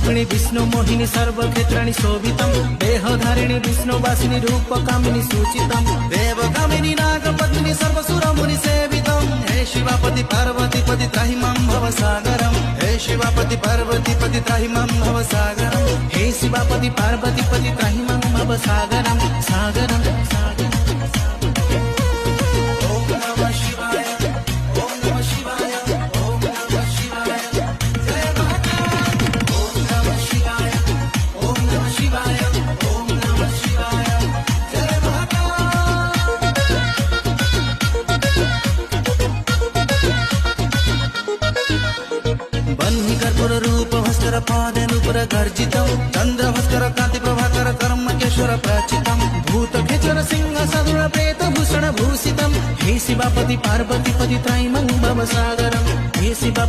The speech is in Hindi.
रुक्मिणी विष्णु मोहिनी सर्वक्षेत्राणि शोभितं देहधारिणी विष्णु वासिनी रूपकामिनी सूचितं देवकामिनी नागपत्नी सर्वसुरमुनि सेवितं हे शिवापति पार्वती पति त्राहि मां भवसागरं हे शिवापति पार्वती पति त्राहि मां भवसागरं हे शिवापति पार्वती पति त्राहि मां भवसागरं सागरं सागरं। ओम नमः शिवाय ओम नमः शिवाय ओम नमः शिवाय जय महाकाल। ओम नमः शिवाय ओम नमः शिवाय ओम नमः शिवाय जय महाकाल। बन्ही कर्पूर रूप भास्कर पादनुपुर गर्जितं चंद्रभास्कर कांति प्रभाकर कर्मकेश्वर प्राचितं भूत खेचर सिंह सदृढ प्रेत भूषण भूषितं हे शिवापति पार्वती पति त्राहि मां भवसागरं हे शिवा